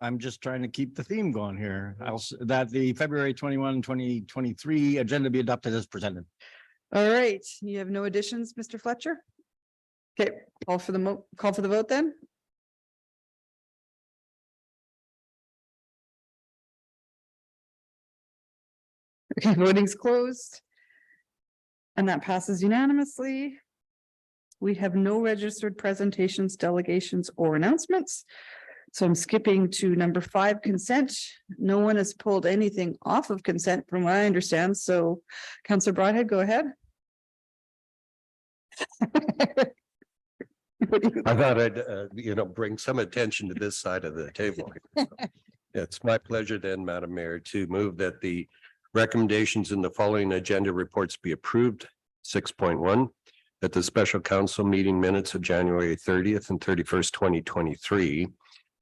I'm just trying to keep the theme going here. That the February 21, 2023 agenda be adopted as presented. All right, you have no additions, Mr. Fletcher? Okay, call for the vote then. Okay, voting's closed. And that passes unanimously. We have no registered presentations, delegations, or announcements. So I'm skipping to number 5, consent. No one has pulled anything off of consent from what I understand. So Councillor Broadhead, go ahead. I thought I'd, bring some attention to this side of the table. It's my pleasure then, Madam Mayor, to move that the recommendations in the following agenda reports be approved. 6.1, that the special council meeting minutes of January 30th and 31st, 2023,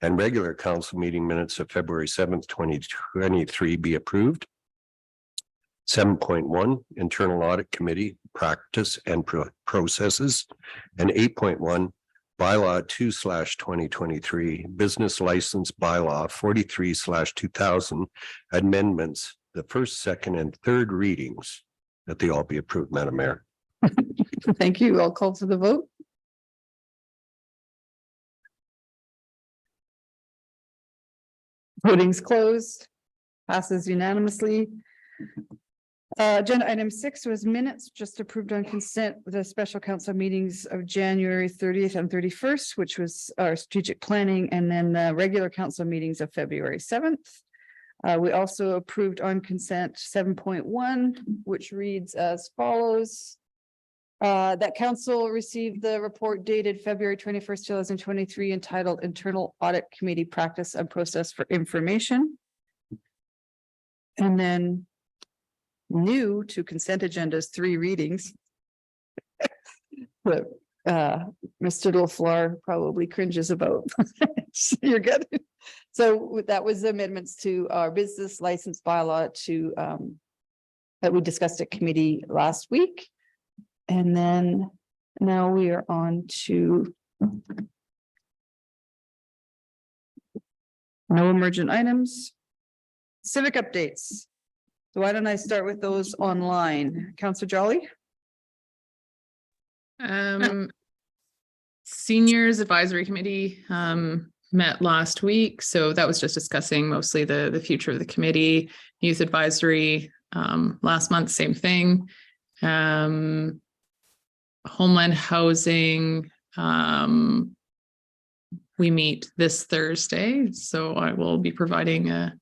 and regular council meeting minutes of February 7th, 2023 be approved. 7.1, internal audit committee practice and processes, and 8.1, bylaw 2/2023 business license bylaw 43/2000 amendments, the first, second, and third readings, that they all be approved, Madam Mayor. Thank you. I'll call for the vote. Voting's closed. Passes unanimously. Agenda item 6 was minutes just approved on consent with the special council meetings of January 30th and 31st, which was our strategic planning, and then the regular council meetings of February 7th. We also approved on consent 7.1, which reads as follows. That council received the report dated February 21st, 2023, entitled Internal Audit Committee Practice and Process for Information. And then new to consent agendas, 3 readings. But Mr. LaFleur probably cringes about. You're good. So that was amendments to our business license bylaw to that we discussed at committee last week. And then now we are on to no emergent items. Civic updates. So why don't I start with those online? Councillor Jolly? Seniors Advisory Committee met last week. So that was just discussing mostly the future of the committee. Youth Advisory last month, same thing. Homeland Housing, we meet this Thursday, so I will be providing an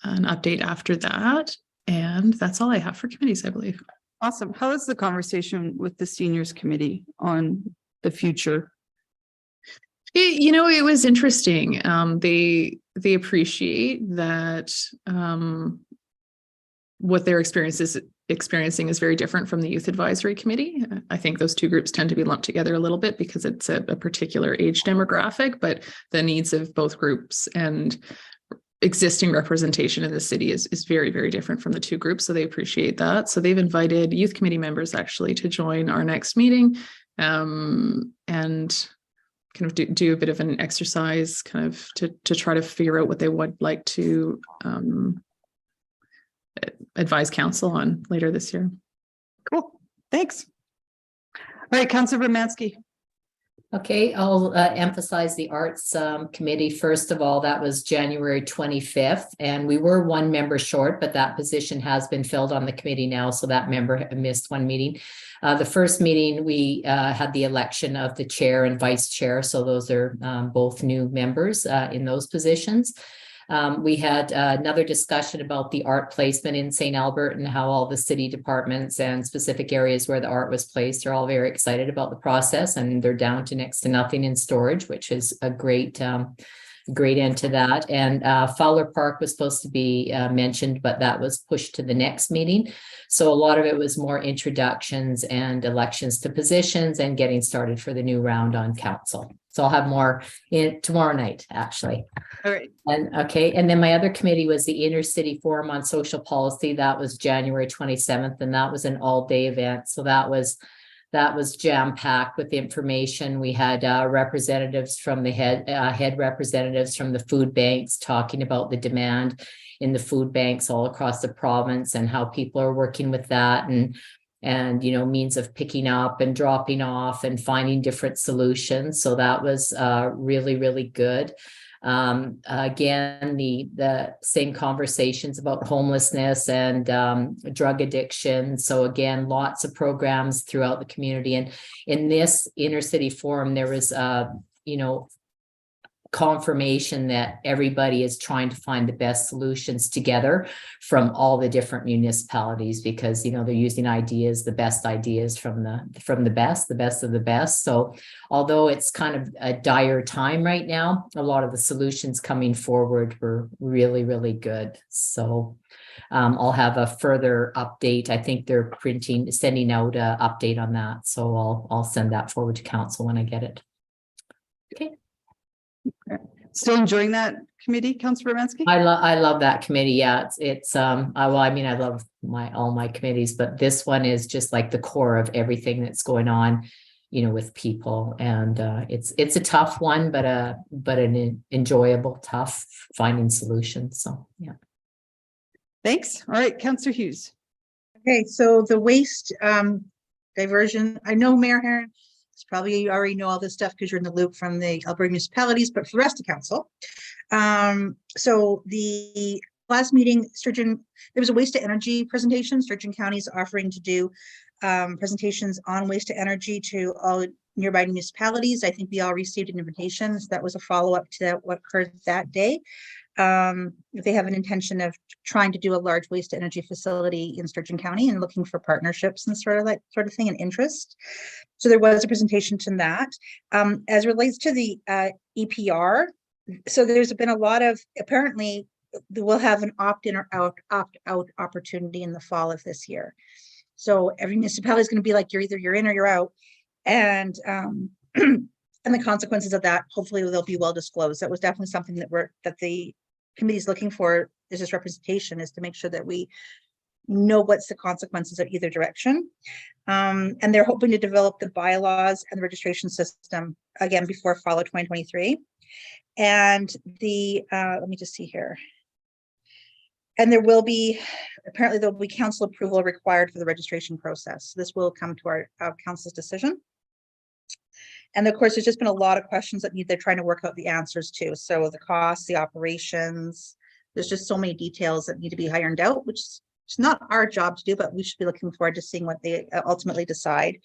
update after that. And that's all I have for committees, I believe. Awesome. How is the conversation with the seniors committee on the future? It was interesting. They appreciate that what their experiencing is very different from the Youth Advisory Committee. I think those two groups tend to be lumped together a little bit because it's a particular age demographic, but the needs of both groups and existing representation in the city is very, very different from the two groups. So they appreciate that. So they've invited youth committee members actually to join our next meeting and kind of do a bit of an exercise kind of to try to figure out what they would like to advise council on later this year. Cool. Thanks. All right, Councillor Romansky. Okay, I'll emphasize the Arts Committee. First of all, that was January 25th, and we were 1 member short, but that position has been filled on the committee now, so that member missed 1 meeting. The first meeting, we had the election of the chair and vice chair, so those are both new members in those positions. We had another discussion about the art placement in St. Albert and how all the city departments and specific areas where the art was placed are all very excited about the process, and they're down to next to nothing in storage, which is a great end to that. And Fowler Park was supposed to be mentioned, but that was pushed to the next meeting. So a lot of it was more introductions and elections to positions and getting started for the new round on council. So I'll have more in tomorrow night, actually. All right. And okay. And then my other committee was the Intercity Forum on Social Policy. That was January 27th, and that was an all-day event. So that was that was jam-packed with information. We had representatives from the head representatives from the food banks talking about the demand in the food banks all across the province and how people are working with that and means of picking up and dropping off and finding different solutions. So that was really, really good. Again, the same conversations about homelessness and drug addiction. So again, lots of programs throughout the community. And in this inner city forum, there was confirmation that everybody is trying to find the best solutions together from all the different municipalities, because they're using the best ideas from the best of the best. So although it's kind of a dire time right now, a lot of the solutions coming forward were really, really good. So I'll have a further update. I think they're sending out an update on that. So I'll send that forward to council when I get it. Okay. Still enjoying that committee, Councillor Romansky? I love that committee. Yeah, I love all my committees, but this one is just like the core of everything that's going on, with people. And it's a tough one, but an enjoyable, tough finding solutions. So yeah. Thanks. All right, Councillor Hughes. Okay, so the waste diversion, I know Mayor Herron, probably you already know all this stuff because you're in the loop from the Alberta municipalities, but for the rest of council. So the last meeting, there was a waste to energy presentation. Sturgeon County is offering to do presentations on waste to energy to all nearby municipalities. I think we all received an invitation. So that was a follow-up to what occurred that day. They have an intention of trying to do a large waste to energy facility in Sturgeon County and looking for partnerships and sort of thing and interest. So there was a presentation to that. As it relates to the EPR, so there's been a lot of, apparently we'll have an opt-in or opt-out opportunity in the fall of this year. So every municipality is going to be like, you're in or you're out. And and the consequences of that, hopefully they'll be well disclosed. That was definitely something that the committee is looking for, is this representation, is to make sure that we know what's the consequences of either direction. And they're hoping to develop the bylaws and the registration system again before fall of 2023. And let me just see here. And apparently there'll be council approval required for the registration process. This will come to our council's decision. And of course, there's just been a lot of questions that they're trying to work out the answers to. So the costs, the operations, there's just so many details that need to be ironed out, which is not our job to do, but we should be looking forward to seeing what they ultimately decide.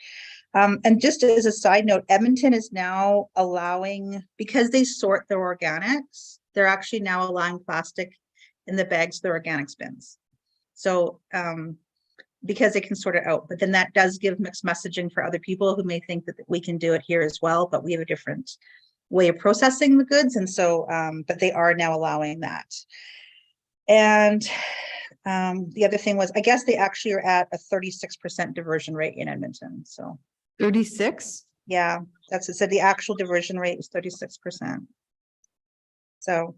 And just as a side note, Edmonton is now allowing, because they sort their organics, they're actually now allowing plastic in the bags, their organics bins. So because they can sort it out, but then that does give mixed messaging for other people who may think that we can do it here as well, but we have a different way of processing the goods. And so, but they are now allowing that. And the other thing was, I guess they actually are at a 36% diversion rate in Edmonton. So 36? Yeah, that's it. So the actual diversion rate is 36%. So,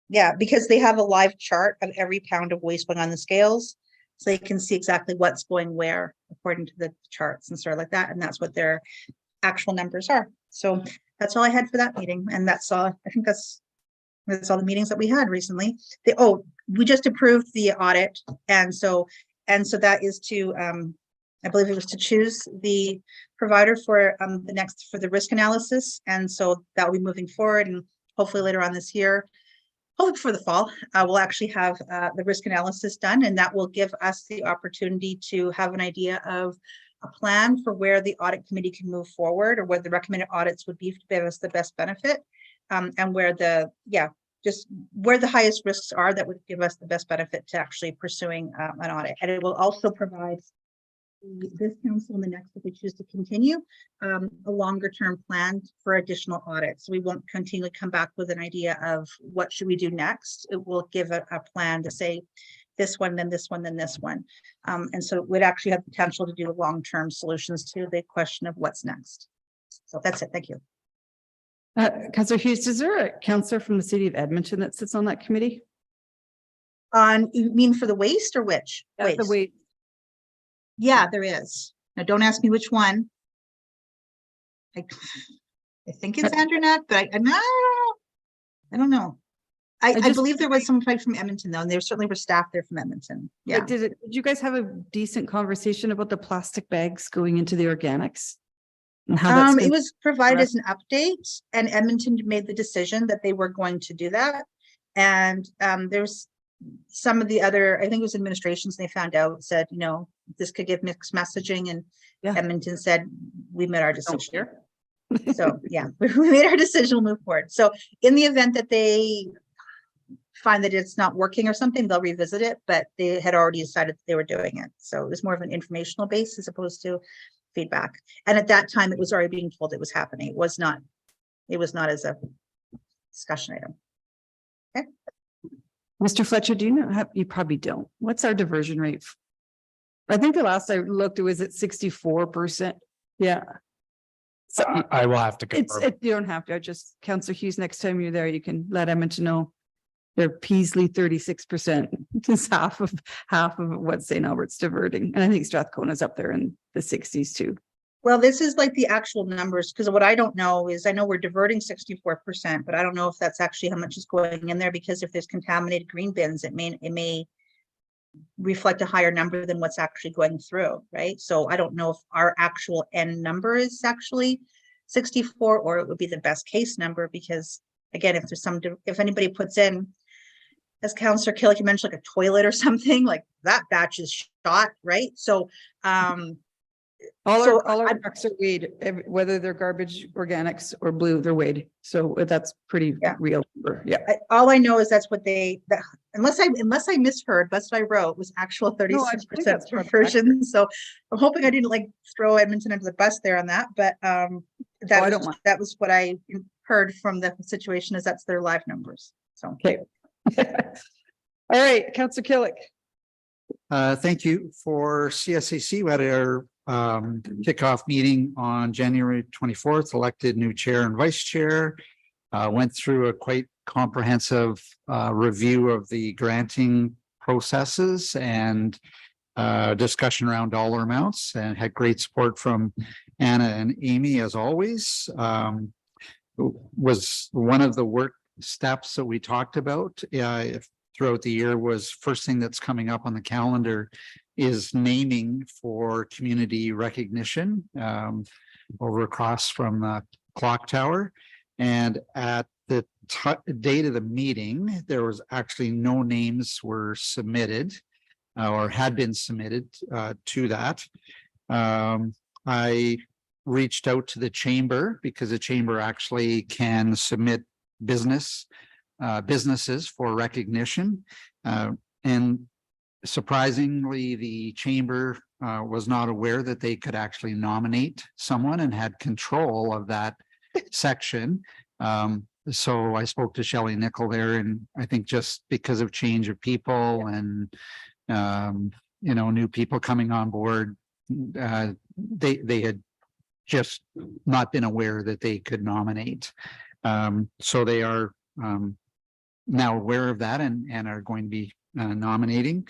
yeah, because they have a live chart of every pound of waste going on the scales. So they can see exactly what's going where according to the charts and sort of like that. And that's what their actual numbers are. So that's all I had for that meeting. And that's all, I think that's all the meetings that we had recently. We just approved the audit. And so that is to, I believe it was to choose the provider for the risk analysis. And so that will be moving forward, and hopefully later on this year, hopefully for the fall, we'll actually have the risk analysis done, and that will give us the opportunity to have an idea of a plan for where the audit committee can move forward, or where the recommended audits would be to give us the best benefit, and where where the highest risks are that would give us the best benefit to actually pursuing an audit. And it will also provide this council and the next, if we choose to continue, a longer term plan for additional audits. We won't continually come back with an idea of what should we do next. It will give a plan to say this one, then this one, then this one. And so it would actually have potential to do long-term solutions to the question of what's next. So that's it. Thank you. Councillor Hughes, is there a councillor from the city of Edmonton that sits on that committee? You mean for the waste or which? The waste. Yeah, there is. Now, don't ask me which one. I think it's Andronet, but I don't know. I just- believe there was somebody from Edmonton though, and there certainly were staff there from Edmonton. Yeah. Like, did you guys have a decent conversation about the plastic bags going into the organics? And how that's It gonna- was provided as an update and Edmonton made the decision that they were going to do that. And there's some of the other, I think it was administrations, they found out, said, you know, this could give mixed messaging, and Yeah. Edmonton said, we made our Don't decision. care. So, yeah, we made our decision, we'll move forward. So in the event that they find that it's not working or something, they'll revisit it, but they had already decided that they were doing it. So it was more of an informational base as opposed to feedback. And at that time, it was already being told it was happening. It was not as a discussion item. Mr. Fletcher, do you know, you probably don't. What's our diversion rate? I think the last I looked, it was at 64%. Yeah. So I will have to confirm. you don't have to, I just, Councillor Hughes, next time you're there, you can let Edmonton know. They're Peasley 36%, is half of what St. Albert's diverting. And I think Strathcona's up there in the 60s too. Well, this is like the actual numbers, because what I don't know is, I know we're diverting 64%, but I don't know if that's actually how much is going in there, because if there's contaminated green bins, it may reflect a higher number than what's actually going through, right? So I don't know if our actual end number is actually 64, or it would be the best case number, because again, if there's if anybody puts in, as Councillor Killick, you mentioned like a toilet or something, like that batch is shot, right? So, All So our I- trucks are weighed, whether they're garbage, organics or blue, they're weighed. So that's pretty Yeah. real. Yeah. all I know is that's what unless I misheard, that's what I wrote, was actual 36% that's probably conversion. So I'm hoping I didn't like throw Edmonton under the bus there on that, but I don't mind. that was what I heard from the situation, is that's their live numbers. So. Okay. All right, Councillor Killick. Thank you. For CSAC, we had our kickoff meeting on January 24th, elected new chair and vice chair. Went through a quite comprehensive review of the granting processes and discussion around dollar amounts, and had great support from Anna and Amy as always. Was one of the work steps that we talked about throughout the year, was first thing that's coming up on the calendar is naming for community recognition over across from the clock tower. And at the date of the meeting, there was actually no names were submitted or had been submitted to that. I reached out to the chamber, because the chamber actually can submit businesses for recognition. And surprisingly, the chamber was not aware that they could actually nominate someone and had control of that section. So I spoke to Shelley Nickel there, and I think just because of change of people and new people coming on board, they had just not been aware that they could nominate. So they are now aware of that and are going to be nominating.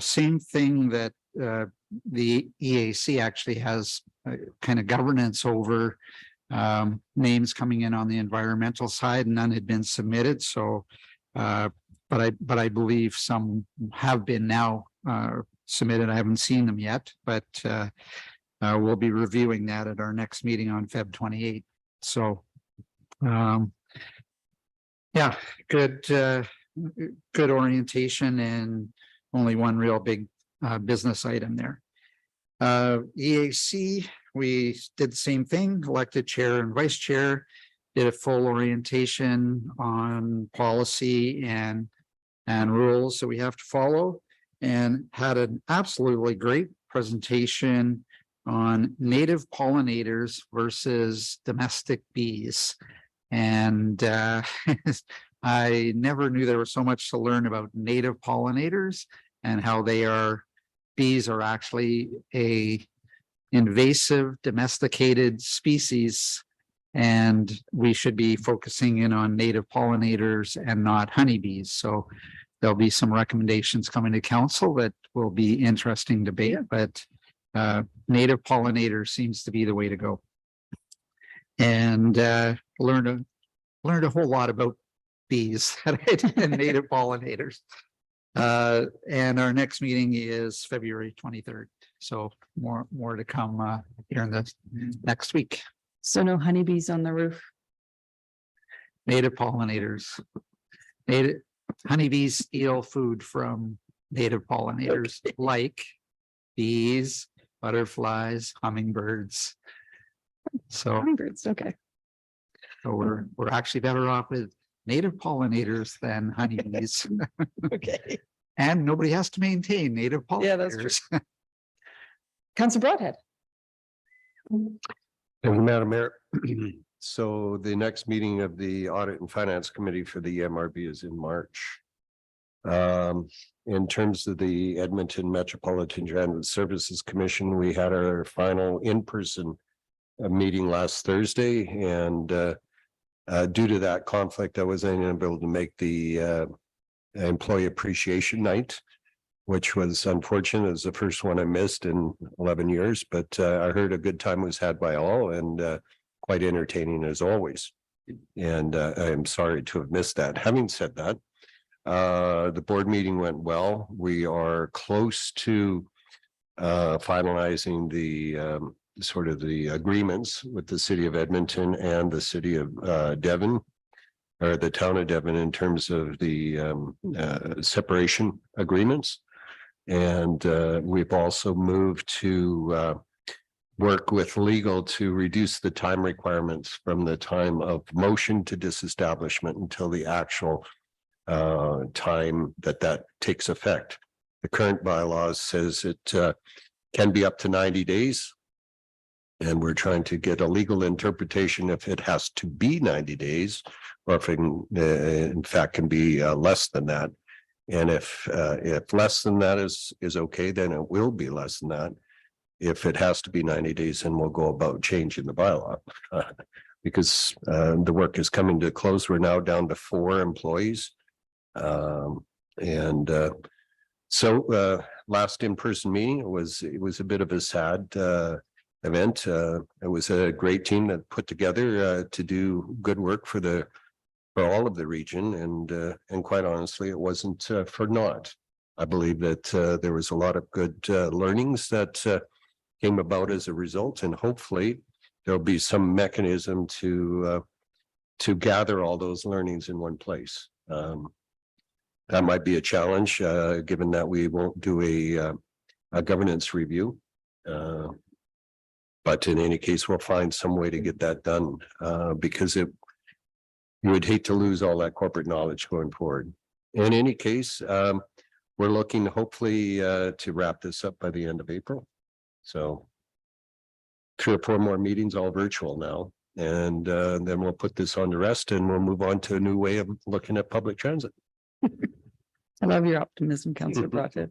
Same thing that the EAC actually has kind of governance over names coming in on the environmental side. None had been submitted. So, but I believe some have been now submitted. I haven't seen them yet, but we'll be reviewing that at our next meeting on Feb 28th. So, yeah, good orientation, and only one real big business item there. EAC, we did the same thing, elected chair and vice chair, did a full orientation on policy and rules that we have to follow, and had an absolutely great presentation on native pollinators versus domestic bees. And I never knew there was so much to learn about native pollinators and how bees are actually a invasive domesticated species, and we should be focusing in on native pollinators and not honeybees. So there'll be some recommendations coming to council that will be interesting debate, but native pollinators seems to be the way to go. And learned a whole lot about bees and native pollinators. And our next meeting is February 23rd. So more to come here in the next week. So no honeybees on the roof. Native pollinators. Native honeybees steal food from native pollinators like bees, butterflies, hummingbirds. So Hummingbirds, okay. we're actually better off with native pollinators than honeybees. Okay. And nobody has to maintain native pollinators. Yeah, that's true. Council Broadhead. Thank you, Madam Mayor. So the next meeting of the Audit and Finance Committee for the MRB is in March. In terms of the Edmonton Metropolitan Transit Services Commission, we had our final in-person meeting last Thursday, and due to that conflict, I was unable to make the employee appreciation night, which was unfortunate. It was the first one I missed in 11 years, but I heard a good time was had by all, and quite entertaining as always. And I am sorry to have missed that. Having said that, the board meeting went well. We are close to finalizing the sort of the agreements with the city of Edmonton and the city of Devon, or the town of Devon, in terms of the separation agreements. And we've also moved to work with legal to reduce the time requirements from the time of motion to disestablishment until the actual time that takes effect. The current bylaws says it can be up to 90 days. And we're trying to get a legal interpretation if it has to be 90 days, or if it in fact can be less than that. And if less than that is okay, then it will be less than that. If it has to be 90 days, then we'll go about changing the bylaw. Because the work is coming to a close. We're now down to 4 employees. So last in-person meeting, it was a bit of a sad event. It was a great team that put together to do good work for all of the region, and quite honestly, it wasn't for naught. I believe that there was a lot of good learnings that came about as a result, and hopefully there'll be some mechanism to gather all those learnings in one place. That might be a challenge, given that we won't do a governance review. But in any case, we'll find some way to get that done, because you would hate to lose all that corporate knowledge going forward. In any case, we're looking hopefully to wrap this up by the end of April. So 3 or 4 more meetings, all virtual now. And then we'll put this on the rest, and we'll move on to a new way of looking at public transit. I love your optimism, Councillor Broadhead.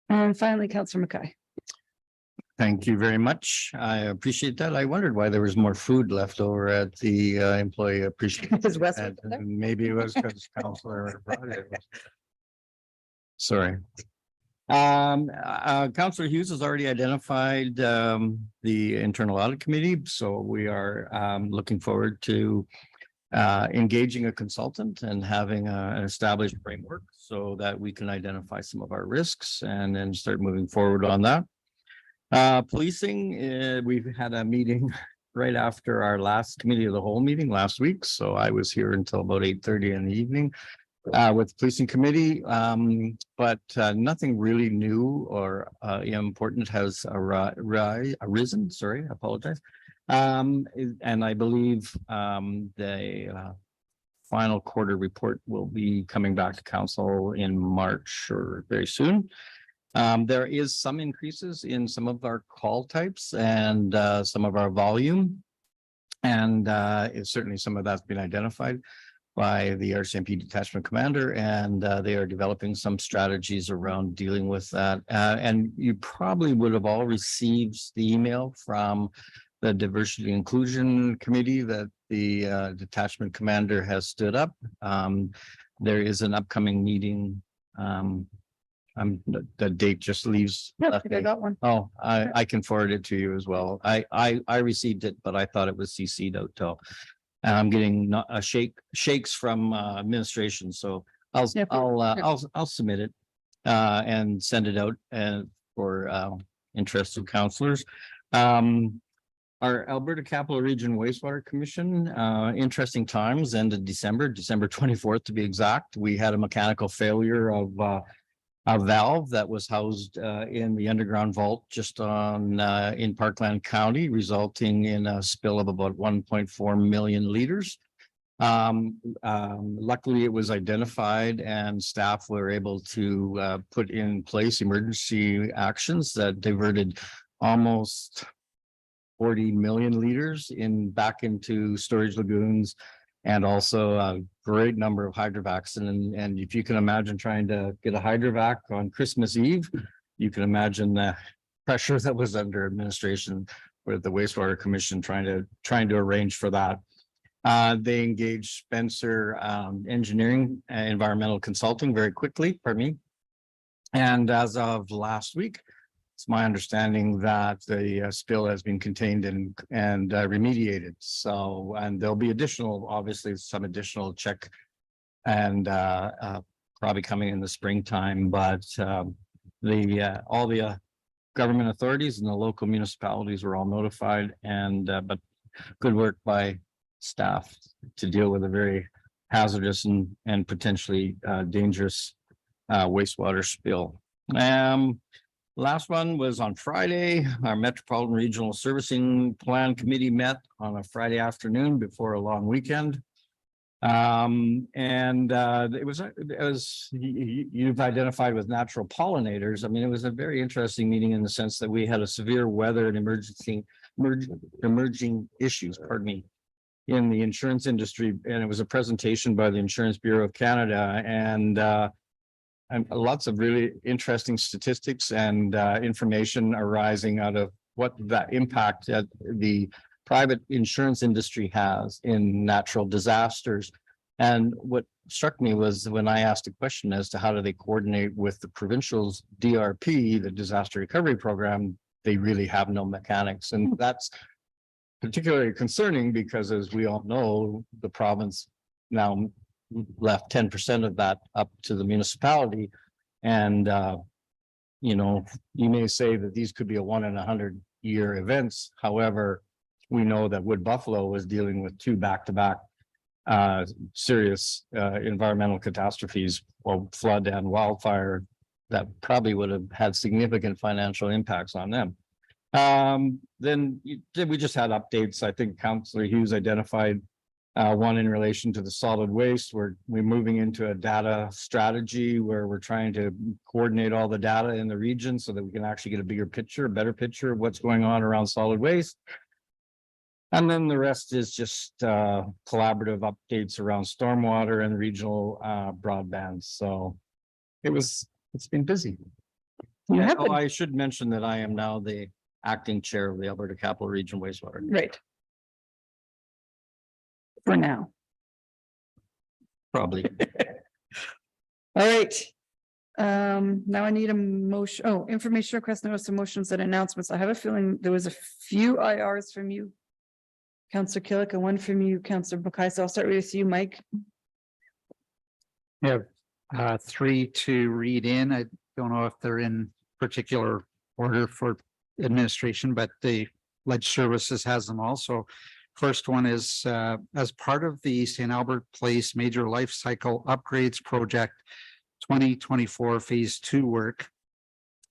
And finally, Councillor Mackay. Thank you very much. I appreciate that. I wondered why there was more food left over at the employee appreciation. Is Westwood And there? maybe it was because Councillor Broadhead was- Sorry. Councillor Hughes has already identified the internal audit committee, so we are looking forward to engaging a consultant and having an established framework so that we can identify some of our risks and then start moving forward on that. Policing, we've had a meeting right after our last committee of the whole meeting last week. So I was here until about 8:30 in the evening with the policing committee. But nothing really new or important has arisen. Sorry, I apologize. And I believe the final quarter report will be coming back to council in March or very soon. There is some increases in some of our call types and some of our volume. And certainly some of that's been identified by the RCMP detachment commander, and they are developing some strategies around dealing with that. And you probably would have all received the email from the diversity inclusion committee that the detachment commander has stood up. There is an upcoming meeting the date just leaves. Yeah, I left think I me. got one. Oh, I can forward it to you as well. I received it, but I thought it was CC'd out till. And I'm getting not a shakes from administration, so I'll, Yeah, I'll submit it. And send it out and for interested counselors. Our Alberta Capital Region Wastewater Commission, interesting times, end of December 24th to be exact. We had a mechanical failure of a valve that was housed in the underground vault just on in Parkland County, resulting in a spill of about 1.4 million liters. Luckily, it was identified and staff were able to put in place emergency actions that diverted almost 40 million liters back into storage lagoons, and also a great number of hydrovacs. And if you can imagine trying to get a hydrovac on Christmas Eve, you can imagine the pressure that was under administration with the wastewater commission trying to arrange for that. They engaged Spencer Engineering and Environmental Consulting very quickly, pardon me. And as of last week, it's my understanding that the spill has been contained and remediated. So, and there'll be obviously some additional check and probably coming in the springtime, but all the government authorities and the local municipalities were all notified, and but good work by staff to deal with a very hazardous and potentially dangerous wastewater spill. Last one was on Friday. Our Metropolitan Regional Servicing Plan Committee met on a Friday afternoon before a long weekend. It was you've identified with natural pollinators. I mean, it was a very interesting meeting in the sense that we had a severe weather and emerging issues, pardon me, in the insurance industry, and it was a presentation by the Insurance Bureau of Canada, and lots of really interesting statistics and information arising out of what that impact that the private insurance industry has in natural disasters. And what struck me was when I asked a question as to how do they coordinate with the provincial's DRP, the disaster recovery program, they really have no mechanics. And that's particularly concerning because, as we all know, the province now left 10% of that up to the municipality. And, you may say that these could be a 1 in 100 year events. However, we know that Wood Buffalo was dealing with 2 back-to-back serious environmental catastrophes, or flood and wildfire, that probably would have had significant financial impacts on them. Then we just had updates. I think Councillor Hughes identified one in relation to the solid waste. We're moving into a data strategy where we're trying to coordinate all the data in the region so that we can actually get a bigger picture, a better picture of what's going on around solid waste. And then the rest is just collaborative updates around stormwater and regional broadband. So it's been busy. I should mention that I am now the acting chair of the Alberta Capital Region Wastewater. Right. For now. Probably. All right. Now I need a motion. Oh, information request, notice of motions and announcements. I have a feeling there was a few IRs from you, Councillor Killick, and one from you, Councillor Bukai. So I'll start with you, Mike. We have 3 to read in. I don't know if they're in particular order for administration, but the Ledge Services has them all. So first one is as part of the St. Albert Place Major Life Cycle Upgrades Project 2024 Phase 2 work.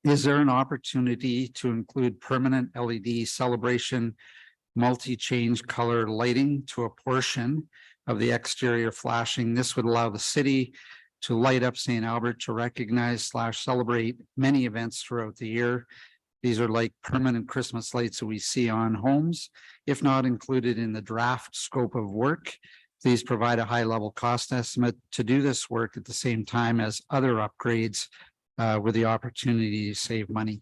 Is there an opportunity to include permanent LED celebration multi-change color lighting to a portion of the exterior flashing? This would allow the city to light up St. Albert to recognize / celebrate many events throughout the year. These are like permanent Christmas lights that we see on homes. If not included in the draft scope of work, please provide a high-level cost estimate to do this work at the same time as other upgrades with the opportunity to save money.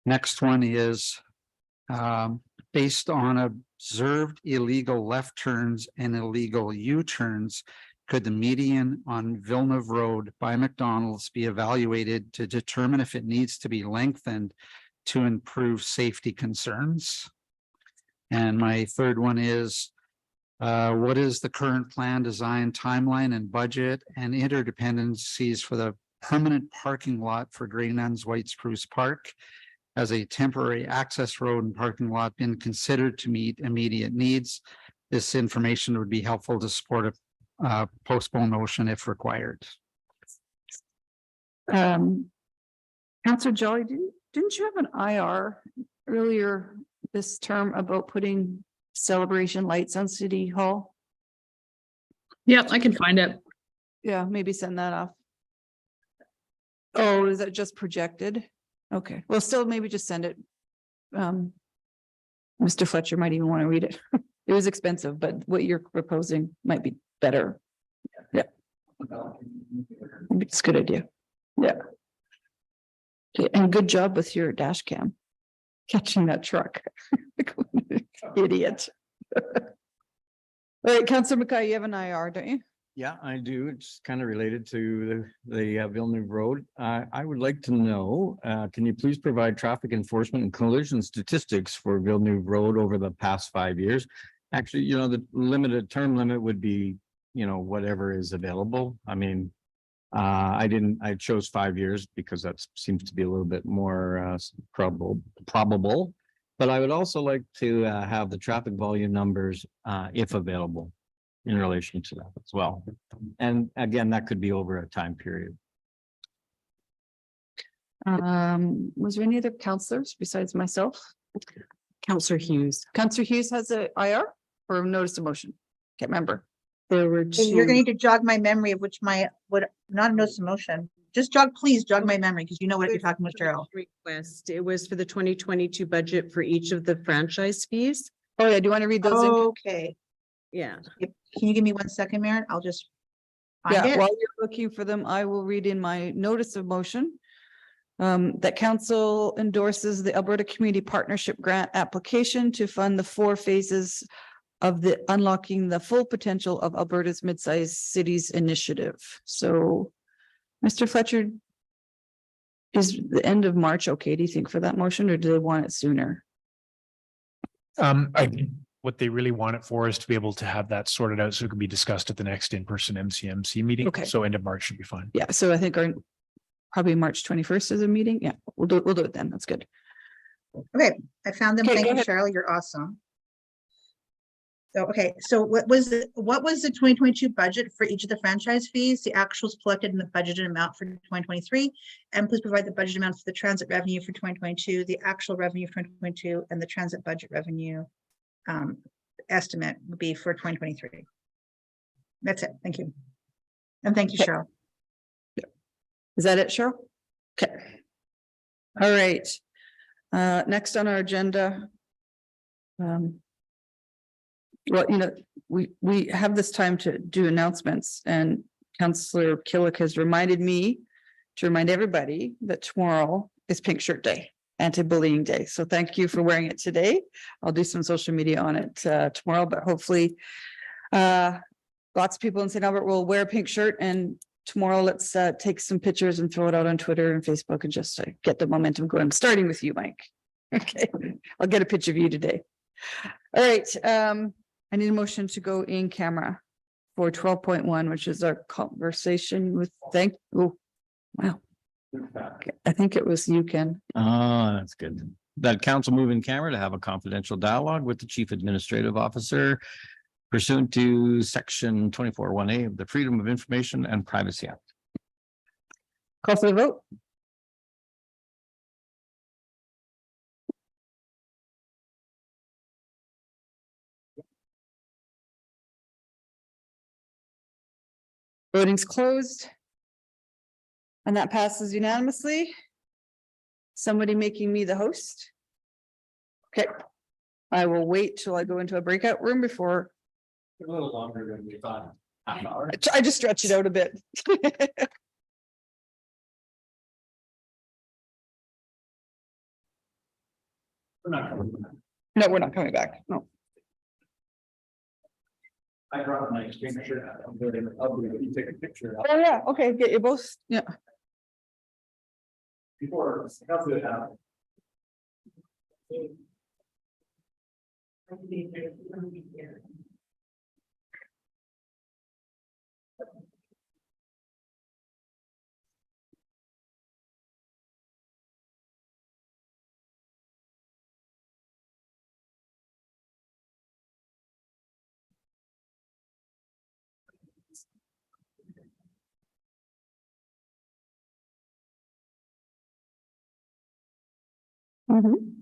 Next one is based on observed illegal left turns and illegal U-turns could the median on Villeneuve Road by McDonald's be evaluated to determine if it needs to be lengthened to improve safety concerns? And my third one is, what is the current plan, design, timeline, and budget and interdependencies for the permanent parking lot for Grey Nuns White Spruce Park? Has a temporary access road and parking lot been considered to meet immediate needs? This information would be helpful to support a postponed motion if required. Councillor Jolly, didn't you have an IR earlier this term about putting celebration lights on City Hall? Yeah, I can find it. Yeah, maybe send that off. Oh, is that just projected? Okay, well, still maybe just send it. Mr. Fletcher might even want to read it. It was expensive, but what you're proposing might be better. Yeah. It's a good idea. Yeah. Okay, and good job with your dash cam. Catching that truck. Idiot. All right, Councillor McKay, you have an IR, don't you? Yeah, I do. It's kind of related to the Villeneuve Road. I would like to know, can you please provide traffic enforcement and collision statistics for Villeneuve Road over the past 5 years? Actually, you know, the limited term limit would be, you know, whatever is available. I mean, I chose 5 years because that seems to be a little bit more probable. But I would also like to have the traffic volume numbers, if available, in relation to that as well. And again, that could be over a time period. Was there any other councillors besides myself? Counselor Hughes. Councillor Hughes has a IR or notice of motion? Can't remember. There were And you're gonna two. need to jog my memory of which not a notice of motion. Just please jog my memory, because you know what you're talking about, Cheryl. Request. It was for the 2022 budget for each of the franchise fees. Oh, yeah, do you want to read those? in? Okay, Yeah. can you give me 1 second, Maren? I'll just Yeah, find it. while you're looking for them, I will read in my notice of motion. That council endorses the Alberta Community Partnership Grant application to fund the 4 phases of the Unlocking the Full Potential of Alberta's Mid-sized Cities Initiative. So, Mr. Fletcher, is the end of March okay, do you think, for that motion, or do they want it sooner? I think what they really want it for is to be able to have that sorted out so it can be discussed at the next in-person MCMC meeting. Okay. So end of March should be fine. Yeah, so I think our probably March 21st is a meeting. Yeah, we'll do it then. That's good. Okay, I found them. Okay, Thank go you, ahead. Cheryl. You're awesome. So, okay, so what was the 2022 budget for each of the franchise fees, the actuals collected in the budgeted amount for 2023? And please provide the budget amount for the transit revenue for 2022, the actual revenue for 2022, and the transit budget revenue estimate would be for 2023. That's it. Thank you. And thank you, Okay. Cheryl. Is that it, Cheryl? Okay. All right. Next on our agenda. Well, you know, we have this time to do announcements, and Councillor Killick has reminded me to remind everybody that tomorrow is Pink Shirt Day, Anti-Bullying Day. So thank you for wearing it today. I'll do some social media on it tomorrow, but hopefully lots of people in St. Albert will wear a pink shirt, and tomorrow let's take some pictures and throw it out on Twitter and Facebook and just get the momentum going, starting with you, Mike. Okay, I'll get a picture of you today. All right, I need a motion to go in camera for 12.1, which is our conversation with wow. I think it was you, Ken. Oh, that's good. That council move in camera to have a confidential dialogue with the Chief Administrative Officer pursuant to section 24(1)A of the Freedom of Information and Privacy Act. Call for the vote. Voting's closed. And that passes unanimously. Somebody making me the host. Okay. I will wait till I go into a breakout room before. A little longer than we thought. Half an hour. I just stretch it out a bit. No, we're not coming back. No. I brought my picture. I'm going to take a picture. Oh, yeah, okay, get you both, yeah. Before, that's it. Mhm.